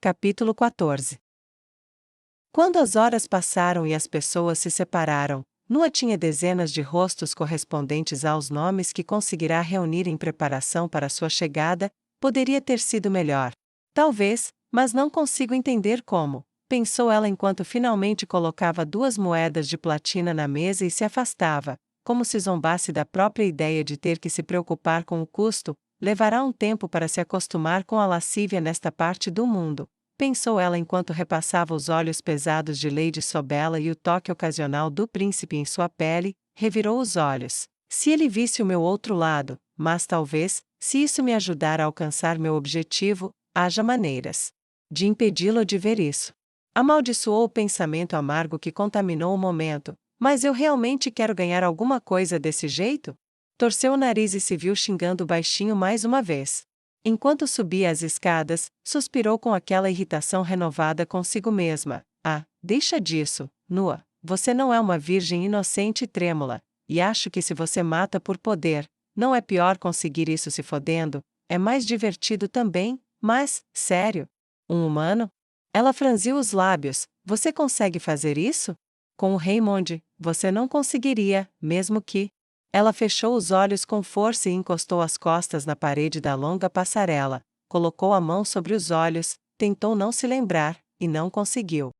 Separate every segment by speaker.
Speaker 1: Capítulo 14. Quando as horas passaram e as pessoas se separaram, Nua tinha dezenas de rostos correspondentes aos nomes que conseguirá reunir em preparação para sua chegada. Poderia ter sido melhor. Talvez, mas não consigo entender como, pensou ela enquanto finalmente colocava 2 moedas de platina na mesa e se afastava, como se zombasse da própria ideia de ter que se preocupar com o custo. Levará um tempo para se acostumar com a lascívia nesta parte do mundo, pensou ela enquanto repassava os olhos pesados de Lady Sobela e o toque ocasional do príncipe em sua pele. Revirou os olhos. Se ele visse o meu outro lado, mas talvez, se isso me ajudar a alcançar meu objetivo, haja maneiras de impedi-lo de ver isso. Amaldiçoou o pensamento amargo que contaminou o momento. Mas eu realmente quero ganhar alguma coisa desse jeito? Torceu o nariz e se viu xingando baixinho mais uma vez. Enquanto subia as escadas, suspirou com aquela irritação renovada consigo mesma. Ah, deixa disso, Nua. Você não é uma virgem inocente e trêmula, e acho que se você mata por poder, não é pior conseguir isso se fodendo, é mais divertido também, mas, sério? Um humano? Ela franziu os lábios. Você consegue fazer isso? Com o Raymond, você não conseguiria, mesmo que... Ela fechou os olhos com força e encostou as costas na parede da longa passarela, colocou a mão sobre os olhos, tentou não se lembrar, e não conseguiu.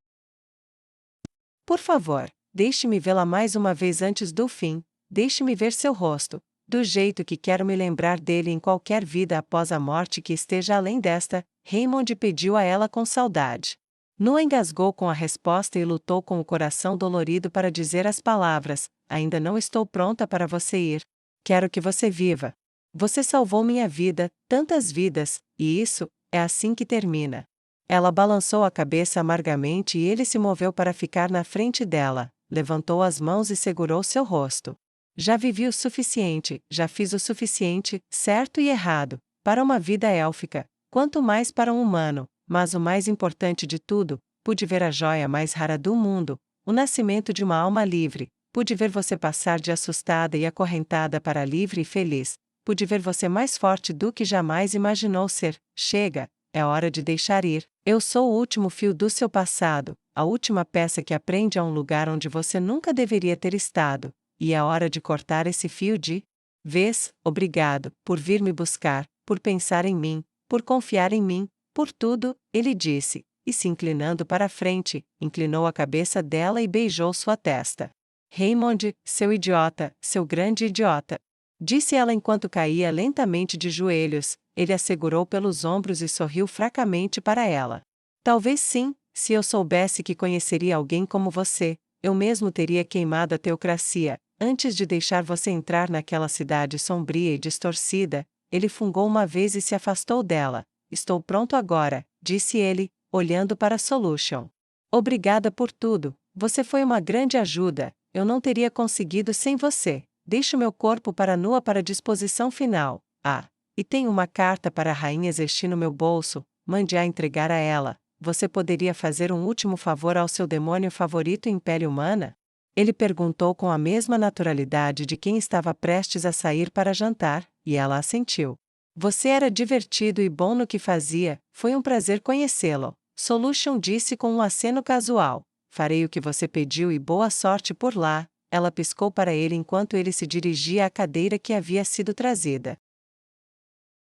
Speaker 1: Por favor, deixe-me vê-la mais uma vez antes do fim, deixe-me ver seu rosto, do jeito que quero me lembrar dele em qualquer vida após a morte que esteja além desta. Raymond pediu a ela com saudade. Nua engasgou com a resposta e lutou com o coração dolorido para dizer as palavras: ainda não estou pronta para você ir. Quero que você viva. Você salvou minha vida, tantas vidas, e isso, é assim que termina. Ela balançou a cabeça amargamente e ele se moveu para ficar na frente dela, levantou as mãos e segurou seu rosto. Já vivi o suficiente, já fiz o suficiente, certo e errado, para uma vida élfica, quanto mais para um humano. Mas o mais importante de tudo, pude ver a joia mais rara do mundo, o nascimento de uma alma livre. Pude ver você passar de assustada e acorrentada para livre e feliz. Pude ver você mais forte do que jamais imaginou ser. Chega, é hora de deixar ir. Eu sou o último fio do seu passado, a última peça que prende a um lugar onde você nunca deveria ter estado. E é hora de cortar esse fio de vez. Obrigado por vir me buscar, por pensar em mim, por confiar em mim. Por tudo, ele disse, e se inclinando para a frente, inclinou a cabeça dela e beijou sua testa. Raymond, seu idiota, seu grande idiota, disse ela enquanto caía lentamente de joelhos. Ele a segurou pelos ombros e sorriu fracamente para ela. Talvez sim, se eu soubesse que conheceria alguém como você, eu mesmo teria queimado a teocracia, antes de deixar você entrar naquela cidade sombria e distorcida. Ele fungou uma vez e se afastou dela. Estou pronto agora, disse ele, olhando para Solution. Obrigada por tudo, você foi uma grande ajuda, eu não teria conseguido sem você. Deixo meu corpo para Nua para disposição final. Ah, e tenho uma carta para a Rainha Zesti no meu bolso, mande-a entregar a ela. Você poderia fazer um último favor ao seu demônio favorito em pele humana? Ele perguntou com a mesma naturalidade de quem estava prestes a sair para jantar, e ela assentiu. Você era divertido e bom no que fazia, foi um prazer conhecê-lo. Solution disse com um aceno casual. Farei o que você pediu e boa sorte por lá. Ela piscou para ele enquanto ele se dirigia à cadeira que havia sido trazida.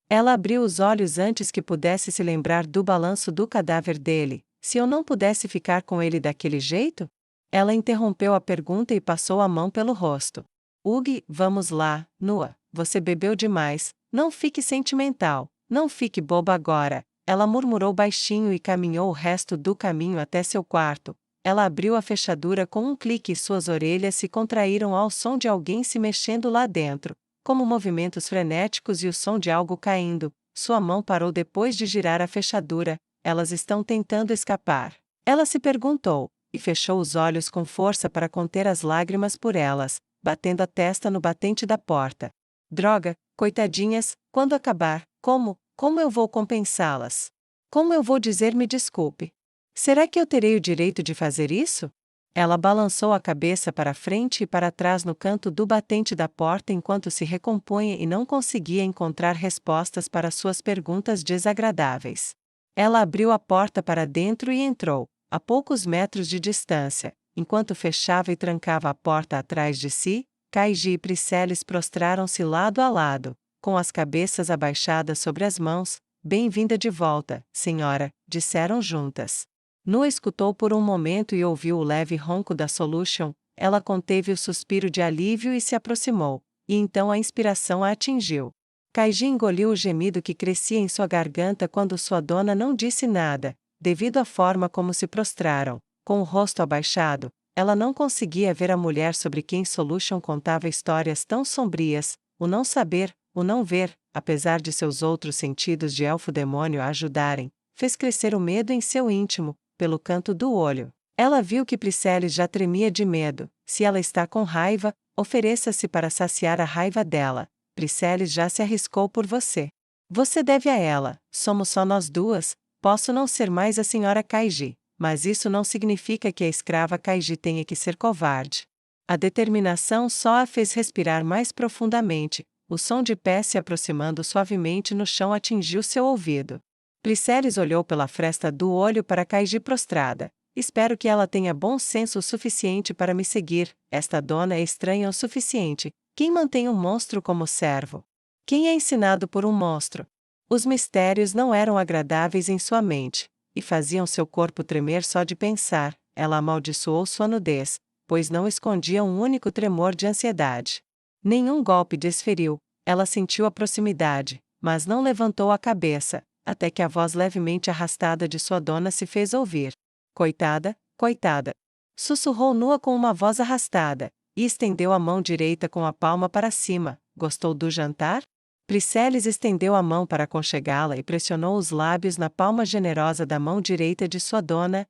Speaker 1: Ela abriu os olhos antes que pudesse se lembrar do balanço do cadáver dele. Se eu não pudesse ficar com ele daquele jeito? Ela interrompeu a pergunta e passou a mão pelo rosto. Ugh, vamos lá, Nua, você bebeu demais. Não fique sentimental, não fique boba agora. Ela murmurou baixinho e caminhou o resto do caminho até seu quarto. Ela abriu a fechadura com um clique e suas orelhas se contraíram ao som de alguém se mexendo lá dentro, como movimentos frenéticos e o som de algo caindo. Sua mão parou depois de girar a fechadura. Elas estão tentando escapar. Ela se perguntou, e fechou os olhos com força para conter as lágrimas por elas, batendo a testa no batente da porta. Droga, coitadinhas, quando acabar, como eu vou compensá-las? Como eu vou dizer me desculpe? Será que eu terei o direito de fazer isso? Ela balançou a cabeça para frente e para trás no canto do batente da porta enquanto se recompunha e não conseguia encontrar respostas para suas perguntas desagradáveis. Ela abriu a porta para dentro e entrou, a poucos metros de distância. Enquanto fechava e trancava a porta atrás de si, Kaiji e Priceles prostraram-se lado a lado, com as cabeças abaixadas sobre as mãos. Bem-vinda de volta, senhora, disseram juntas. Nua escutou por um momento e ouviu o leve ronco da Solution. Ela conteve o suspiro de alívio e se aproximou, e então a inspiração a atingiu. Kaiji engoliu o gemido que crescia em sua garganta quando sua dona não disse nada, devido à forma como se prostraram. Com o rosto abaixado, ela não conseguia ver a mulher sobre quem Solution contava histórias tão sombrias. O não saber, o não ver, apesar de seus outros sentidos de elfo-demônio a ajudarem, fez crescer o medo em seu íntimo, pelo canto do olho. Ela viu que Priceles já tremia de medo. Se ela está com raiva, ofereça-se para saciar a raiva dela. Priceles já se arriscou por você. Você deve a ela, somos só nós duas. Posso não ser mais a senhora Kaiji, mas isso não significa que a escrava Kaiji tenha que ser covarde. A determinação só a fez respirar mais profundamente. O som de pés se aproximando suavemente no chão atingiu seu ouvido. Priceles olhou pela fresta do olho para Kaiji prostrada. Espero que ela tenha bom senso o suficiente para me seguir. Esta dona é estranha o suficiente. Quem mantém um monstro como servo? Quem é ensinado por um monstro? Os mistérios não eram agradáveis em sua mente, e faziam seu corpo tremer só de pensar. Ela amaldiçoou sua nudez, pois não escondia um único tremor de ansiedade. Nenhum golpe desferiu. Ela sentiu a proximidade, mas não levantou a cabeça, até que a voz levemente arrastada de sua dona se fez ouvir. Coitada, coitada. Sussurrou Nua com uma voz arrastada, e estendeu a mão direita com a palma para cima. Gostou do jantar? Priceles estendeu a mão para aconchegá-la e pressionou os lábios na palma generosa da mão direita de sua dona.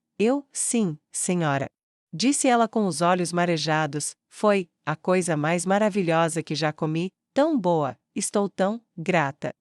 Speaker 1: Sim, senhora. Disse ela com os olhos marejados. Foi a coisa mais maravilhosa que já comi, tão boa, estou tão grata.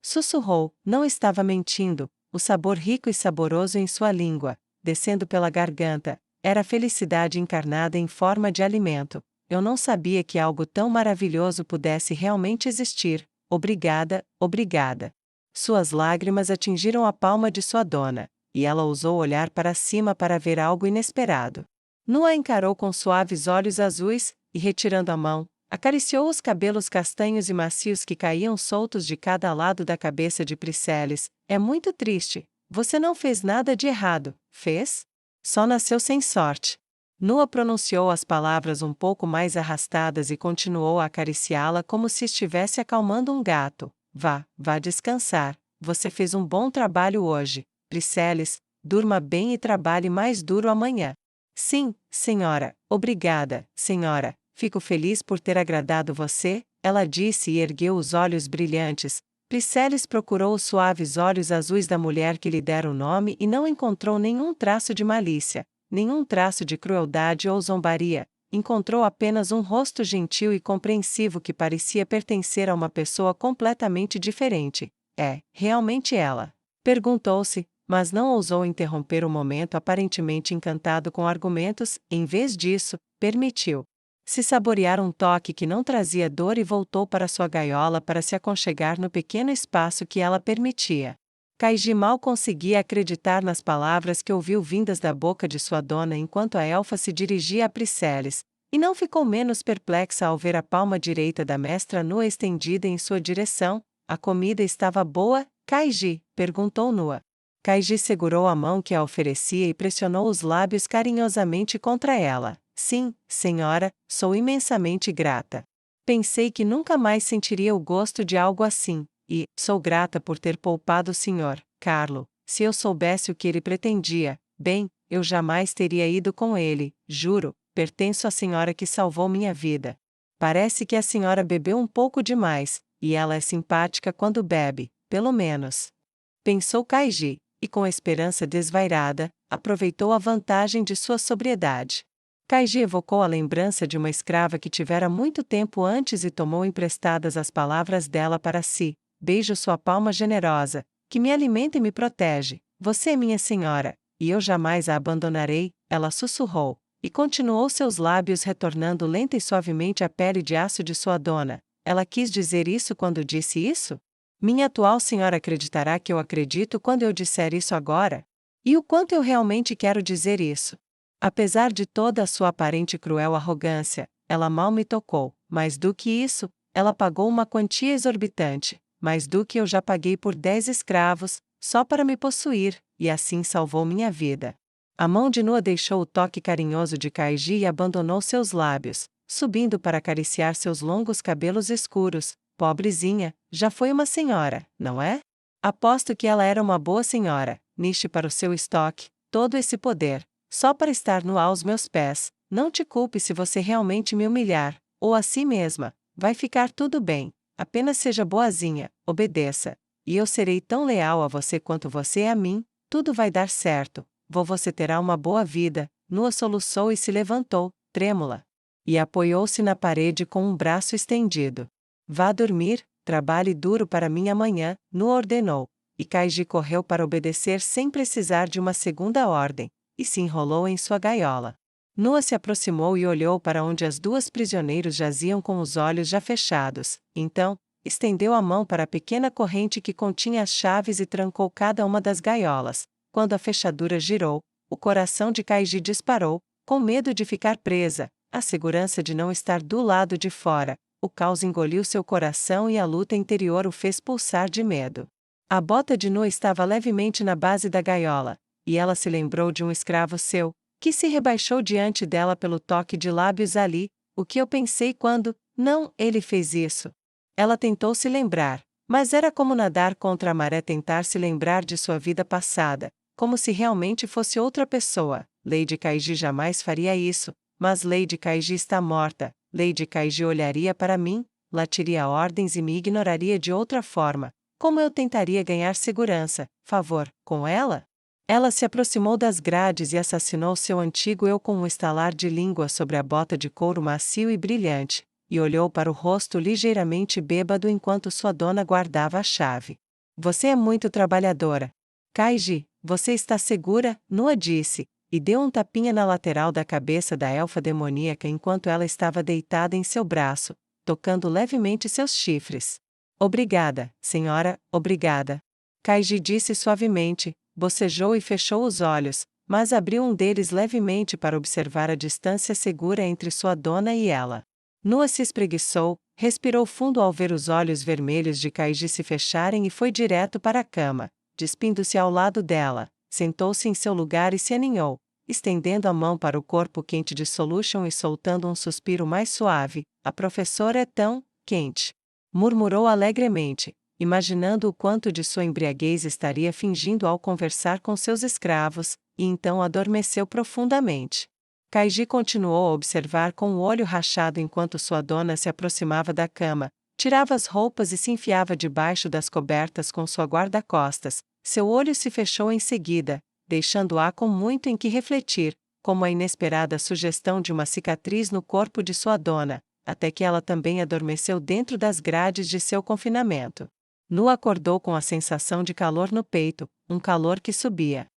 Speaker 1: Sussurrou, não estava mentindo, o sabor rico e saboroso em sua língua, descendo pela garganta, era felicidade encarnada em forma de alimento. Eu não sabia que algo tão maravilhoso pudesse realmente existir. Obrigada, obrigada. Suas lágrimas atingiram a palma de sua dona, e ela ousou olhar para cima para ver algo inesperado. Nua a encarou com suaves olhos azuis, e retirando a mão, acariciou os cabelos castanhos e macios que caíam soltos de cada lado da cabeça de Priceles. É muito triste. Você não fez nada de errado, fez? Só nasceu sem sorte. Nua pronunciou as palavras um pouco mais arrastadas e continuou a acariciá-la como se estivesse acalmando um gato. Vá descansar. Você fez um bom trabalho hoje, Priceles. Durma bem e trabalhe mais duro amanhã. Sim, senhora. Obrigada, senhora. Fico feliz por ter agradado você, ela disse e ergueu os olhos brilhantes. Priceles procurou os suaves olhos azuis da mulher que lhe dera o nome e não encontrou nenhum traço de malícia, nenhum traço de crueldade ou zombaria. Encontrou apenas um rosto gentil e compreensivo que parecia pertencer a uma pessoa completamente diferente. É, realmente ela? Perguntou-se, mas não ousou interromper o momento aparentemente encantado com argumentos. Em vez disso, permitiu se saborear um toque que não trazia dor e voltou para sua gaiola para se aconchegar no pequeno espaço que ela permitia. Kaiji mal conseguia acreditar nas palavras que ouviu vindas da boca de sua dona enquanto a elfa se dirigia a Priceles, e não ficou menos perplexa ao ver a palma direita da mestra Nua estendida em sua direção. A comida estava boa, Kaiji? Perguntou Nua. Kaiji segurou a mão que a oferecia e pressionou os lábios carinhosamente contra ela. Sim, senhora, sou imensamente grata. Pensei que nunca mais sentiria o gosto de algo assim, e sou grata por ter poupado o senhor, Carlo. Se eu soubesse o que ele pretendia, bem, eu jamais teria ido com ele, juro, pertenço à senhora que salvou minha vida. Parece que a senhora bebeu um pouco demais, e ela é simpática quando bebe, pelo menos. Pensou Kaiji, e com a esperança desvairada, aproveitou a vantagem de sua sobriedade. Kaiji evocou a lembrança de uma escrava que tivera muito tempo antes e tomou emprestadas as palavras dela para si. Beijo sua palma generosa, que me alimenta e me protege. Você é minha senhora, e eu jamais a abandonarei, ela sussurrou, e continuou seus lábios retornando lenta e suavemente à pele de aço de sua dona. Ela quis dizer isso quando disse isso? Minha atual senhora acreditará que eu acredito quando eu disser isso agora? E o quanto eu realmente quero dizer isso? Apesar de toda a sua aparente cruel arrogância, ela mal me tocou. Mais do que isso, ela pagou uma quantia exorbitante, mais do que eu já paguei por 10 escravos, só para me possuir, e assim salvou minha vida. A mão de Nua deixou o toque carinhoso de Kaiji e abandonou seus lábios, subindo para acariciar seus longos cabelos escuros. Pobrezinha, já foi uma senhora, não é? Aposto que ela era uma boa senhora. Niche para o seu estoque, todo esse poder, só para estar no aos meus pés. Não te culpe se você realmente me humilhar, ou a si mesma. Vai ficar tudo bem. Apenas seja boazinha, obedeça. E eu serei tão leal a você quanto você é a mim. Tudo vai dar certo. Você terá uma boa vida. Nua soluçou e se levantou, trêmula. E apoiou-se na parede com um braço estendido. Vá dormir, trabalhe duro para mim amanhã, Nua ordenou. E Kaiji correu para obedecer sem precisar de uma segunda ordem, e se enrolou em sua gaiola. Nua se aproximou e olhou para onde as duas prisioneiros jaziam com os olhos já fechados. Então, estendeu a mão para a pequena corrente que continha as chaves e trancou cada uma das gaiolas. Quando a fechadura girou, o coração de Kaiji disparou, com medo de ficar presa, a segurança de não estar do lado de fora. O caos engoliu seu coração e a luta interior o fez pulsar de medo. A bota de Nua estava levemente na base da gaiola, e ela se lembrou de um escravo seu, que se rebaixou diante dela pelo toque de lábios ali. O que eu pensei quando, não, ele fez isso. Ela tentou se lembrar, mas era como nadar contra a maré tentar se lembrar de sua vida passada, como se realmente fosse outra pessoa. Lady Kaiji jamais faria isso, mas Lady Kaiji está morta. Lady Kaiji olharia para mim, latiria ordens e me ignoraria de outra forma. Como eu tentaria ganhar segurança, favor, com ela? Ela se aproximou das grades e assassinou seu antigo eu com um estalar de língua sobre a bota de couro macio e brilhante, e olhou para o rosto ligeiramente bêbado enquanto sua dona guardava a chave. Você é muito trabalhadora. Kaiji, você está segura? Nua disse, e deu um tapinha na lateral da cabeça da elfa demoníaca enquanto ela estava deitada em seu braço, tocando levemente seus chifres. Obrigada, senhora, obrigada. Kaiji disse suavemente, bocejou e fechou os olhos, mas abriu um deles levemente para observar a distância segura entre sua dona e ela. Nua se espreguiçou, respirou fundo ao ver os olhos vermelhos de Kaiji se fecharem e foi direto para a cama, despindo-se ao lado dela, sentou-se em seu lugar e se aninhou, estendendo a mão para o corpo quente de Solution e soltando um suspiro mais suave. A professora é tão quente. Murmurou alegremente, imaginando o quanto de sua embriaguez estaria fingindo ao conversar com seus escravos, e então adormeceu profundamente. Kaiji continuou a observar com o olho rachado enquanto sua dona se aproximava da cama, tirava as roupas e se enfiava debaixo das cobertas com sua guarda-costas. Seu olho se fechou em seguida, deixando-a com muito em que refletir, como a inesperada sugestão de uma cicatriz no corpo de sua dona, até que ela também adormeceu dentro das grades de seu confinamento. Nua acordou com a sensação de calor no peito, um calor que subia.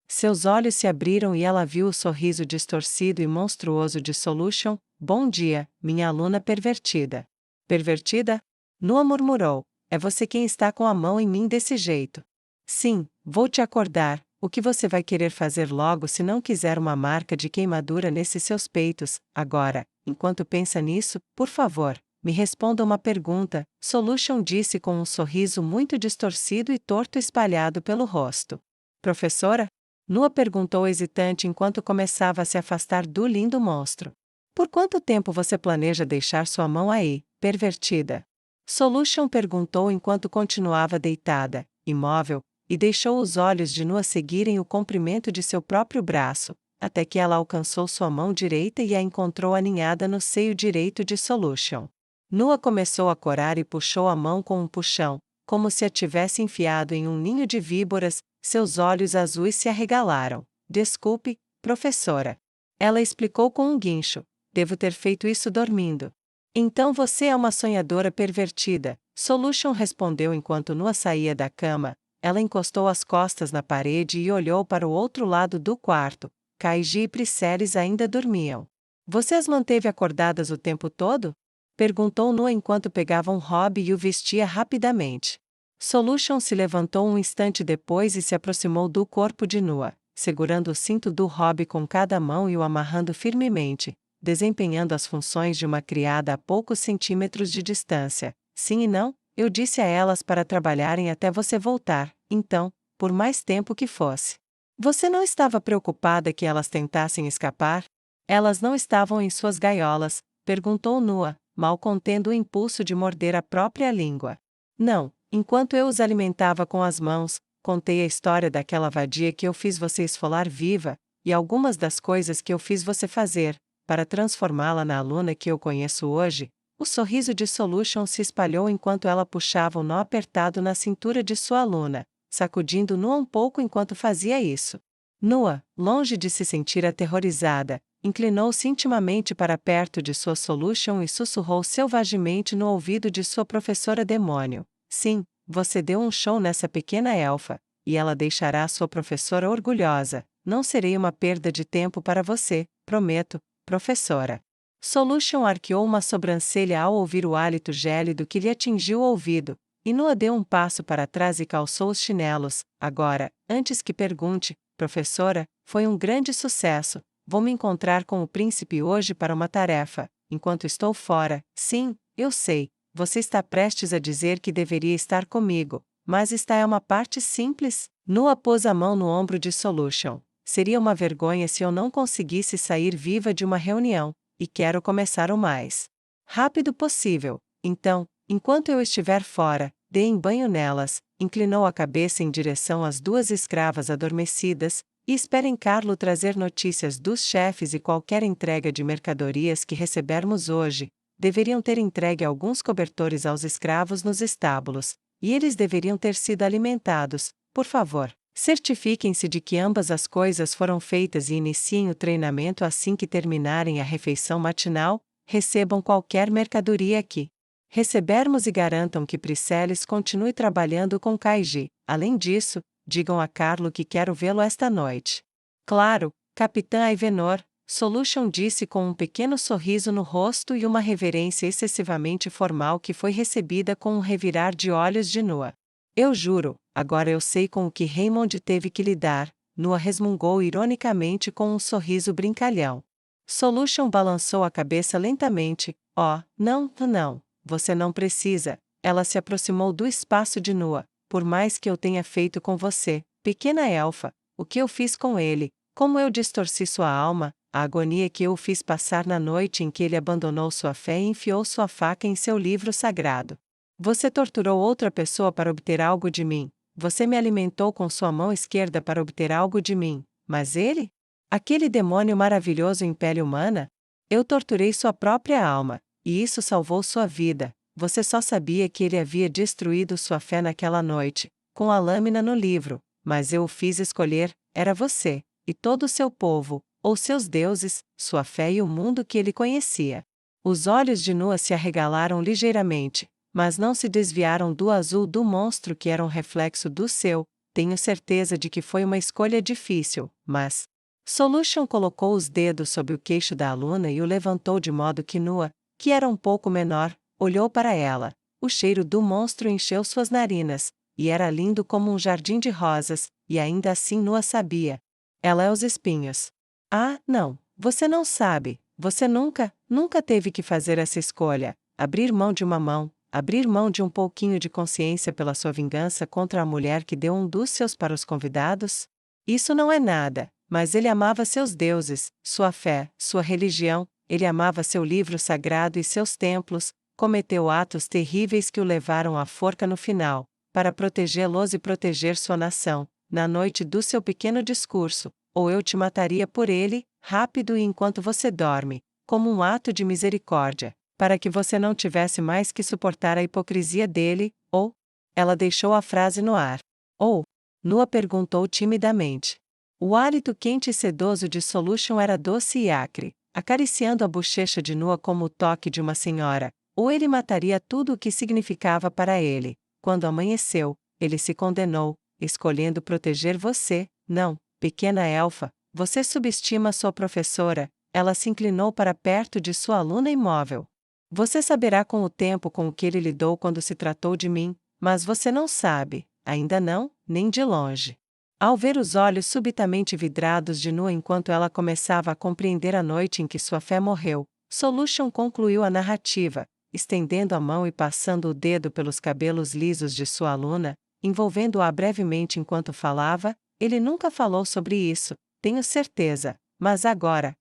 Speaker 1: Seus olhos se abriram e ela viu o sorriso distorcido e monstruoso de Solution. Bom dia, minha aluna pervertida. Pervertida? Nua murmurou. É você quem está com a mão em mim desse jeito. Sim, vou te acordar. O que você vai querer fazer logo se não quiser uma marca de queimadura nesses seus peitos? Agora, enquanto pensa nisso, por favor, me responda uma pergunta, Solution disse com um sorriso muito distorcido e torto espalhado pelo rosto. Professora? Nua perguntou hesitante enquanto começava a se afastar do lindo monstro. Por quanto tempo você planeja deixar sua mão aí, pervertida? Solution perguntou enquanto continuava deitada, imóvel, e deixou os olhos de Nua seguirem o comprimento de seu próprio braço, até que ela alcançou sua mão direita e a encontrou aninhada no seio direito de Solution. Nua começou a corar e puxou a mão com um puxão, como se a tivesse enfiado em um ninho de víboras. Seus olhos azuis se arregalaram. Desculpe, professora. Ela explicou com um guincho. Devo ter feito isso dormindo. Então você é uma sonhadora pervertida, Solution respondeu enquanto Nua saía da cama. Ela encostou as costas na parede e olhou para o outro lado do quarto. Kaiji e Priceles ainda dormiam. Você as manteve acordadas o tempo todo? Perguntou Nua enquanto pegava um hobby e o vestia rapidamente. Solution se levantou um instante depois e se aproximou do corpo de Nua, segurando o cinto do Rob com cada mão e o amarrando firmemente, desempenhando as funções de uma criada a poucos centímetros de distância. Sim e não, eu disse a elas para trabalharem até você voltar, então, por mais tempo que fosse. Você não estava preocupada que elas tentassem escapar? Elas não estavam em suas gaiolas? Perguntou Nua, mal contendo o impulso de morder a própria língua. Não, enquanto eu os alimentava com as mãos, contei a história daquela vadia que eu fiz você esfolar viva, e algumas das coisas que eu fiz você fazer, para transformá-la na aluna que eu conheço hoje. O sorriso de Solution se espalhou enquanto ela puxava o nó apertado na cintura de sua aluna, sacudindo Nua um pouco enquanto fazia isso. Nua, longe de se sentir aterrorizada, inclinou-se intimamente para perto de sua Solution e sussurrou selvagemente no ouvido de sua professora demônio. Sim, você deu um show nessa pequena elfa, e ela deixará sua professora orgulhosa. Não serei uma perda de tempo para você, prometo, professora. Solution arqueou uma sobrancelha ao ouvir o hálito gélido que lhe atingiu o ouvido, e Nua deu um passo para trás e calçou os chinelos. Agora, antes que pergunte, professora, foi um grande sucesso. Vou me encontrar com o príncipe hoje para uma tarefa, enquanto estou fora. Sim, eu sei, você está prestes a dizer que deveria estar comigo, mas esta é uma parte simples. Nua pôs a mão no ombro de Solution. Seria uma vergonha se eu não conseguisse sair viva de uma reunião, e quero começar o mais rápido possível. Então, enquanto eu estiver fora, deem banho nelas. Inclinou a cabeça em direção às duas escravas adormecidas, e esperem Carlo trazer notícias dos chefes e qualquer entrega de mercadorias que recebermos hoje. Deveriam ter entregue alguns cobertores aos escravos nos estábulos, e eles deveriam ter sido alimentados. Por favor, certifiquem-se de que ambas as coisas foram feitas e iniciem o treinamento assim que terminarem a refeição matinal. Recebam qualquer mercadoria aqui recebermos e garantam que Prisceles continue trabalhando com Kaiji. Além disso, digam a Carlo que quero vê-lo esta noite. Claro, Capitã Ivenor, Solution disse com um pequeno sorriso no rosto e uma reverência excessivamente formal que foi recebida com um revirar de olhos de Nua. Eu juro, agora eu sei com o que Raymond teve que lidar. Nua resmungou ironicamente com um sorriso brincalhão. Solution balançou a cabeça lentamente. Oh, não, não. Você não precisa. Ela se aproximou do espaço de Nua. Por mais que eu tenha feito com você, pequena elfa, o que eu fiz com ele, como eu distorci sua alma, a agonia que eu o fiz passar na noite em que ele abandonou sua fé e enfiou sua faca em seu livro sagrado. Você torturou outra pessoa para obter algo de mim. Você me alimentou com sua mão esquerda para obter algo de mim. Mas ele? Aquele demônio maravilhoso em pele humana? Eu torturei sua própria alma. E isso salvou sua vida. Você só sabia que ele havia destruído sua fé naquela noite, com a lâmina no livro, mas eu o fiz escolher, era você, e todo o seu povo, ou seus deuses, sua fé e o mundo que ele conhecia. Os olhos de Nua se arregalaram ligeiramente, mas não se desviaram do azul do monstro que era um reflexo do seu. Tenho certeza de que foi uma escolha difícil, mas... Solution colocou os dedos sobre o queixo da aluna e o levantou de modo que Nua, que era um pouco menor, olhou para ela. O cheiro do monstro encheu suas narinas, e era lindo como um jardim de rosas, e ainda assim Nua sabia. Ela é os espinhos. Ah, não, você não sabe, você nunca teve que fazer essa escolha, abrir mão de uma mão, abrir mão de um pouquinho de consciência pela sua vingança contra a mulher que deu um dos seus para os convidados? Isso não é nada, mas ele amava seus deuses, sua fé, sua religião. Ele amava seu livro sagrado e seus templos, cometeu atos terríveis que o levaram à forca no final, para protegê-los e proteger sua nação, na noite do seu pequeno discurso, ou eu te mataria por ele, rápido e enquanto você dorme, como um ato de misericórdia, para que você não tivesse mais que suportar a hipocrisia dele, ou... Ela deixou a frase no ar. Ou... Nua perguntou timidamente. O hálito quente e sedoso de Solution era doce e acre, acariciando a bochecha de Nua como o toque de uma senhora, ou ele mataria tudo o que significava para ele. Quando amanheceu, ele se condenou, escolhendo proteger você. Não, pequena elfa, você subestima sua professora. Ela se inclinou para perto de sua aluna imóvel. Você saberá com o tempo com o que ele lidou quando se tratou de mim, Mas você não sabe, ainda não, nem de longe. Ao ver os olhos subitamente vidrados de Nua enquanto ela começava a compreender a noite em que sua fé morreu, Solution concluiu a narrativa, estendendo a mão e passando o dedo pelos cabelos lisos de sua aluna, envolvendo-a brevemente enquanto falava. Ele nunca falou sobre isso, tenho certeza, mas agora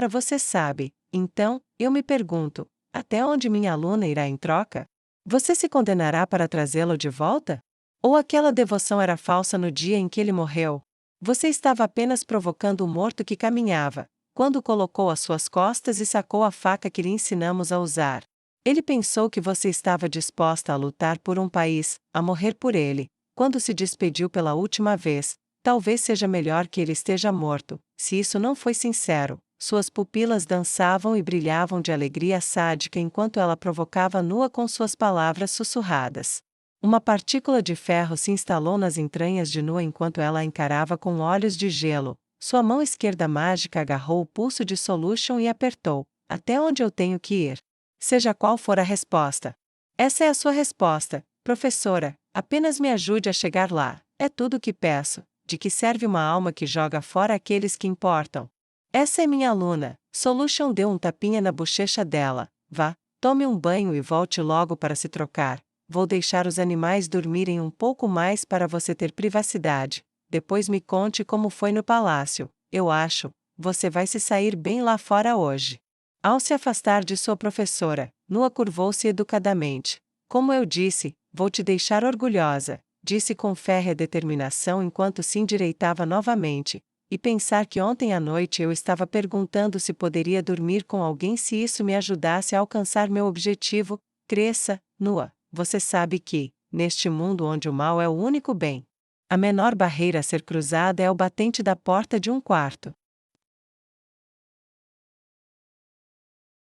Speaker 1: você sabe. Então, eu me pergunto, até onde minha aluna irá em troca? Você se condenará para trazê-lo de volta? Ou aquela devoção era falsa no dia em que ele morreu? Você estava apenas provocando o morto que caminhava, quando colocou às suas costas e sacou a faca que lhe ensinamos a usar. Ele pensou que você estava disposta a lutar por um país, a morrer por ele, quando se despediu pela última vez. Talvez seja melhor que ele esteja morto, se isso não foi sincero. Suas pupilas dançavam e brilhavam de alegria sádica enquanto ela provocava Nua com suas palavras sussurradas. Uma partícula de ferro se instalou nas entranhas de Nua enquanto ela a encarava com olhos de gelo. Sua mão esquerda mágica agarrou o pulso de Solution e apertou. Até onde eu tenho que ir? Seja qual for a resposta. Essa é a sua resposta, professora. Apenas me ajude a chegar lá. É tudo o que peço. De que serve uma alma que joga fora aqueles que importam? Essa é minha aluna. Solution deu um tapinha na bochecha dela. Vá, tome um banho e volte logo para se trocar. Vou deixar os animais dormirem um pouco mais para você ter privacidade. Depois me conte como foi no palácio. Eu acho, você vai se sair bem lá fora hoje. Ao se afastar de sua professora, Nua curvou-se educadamente. Como eu disse, vou te deixar orgulhosa, disse com férrea determinação enquanto se endireitava novamente. E pensar que ontem à noite eu estava perguntando se poderia dormir com alguém se isso me ajudasse a alcançar meu objetivo. Cresça, Nua. Você sabe que, neste mundo onde o mal é o único bem, a menor barreira a ser cruzada é o batente da porta de um quarto.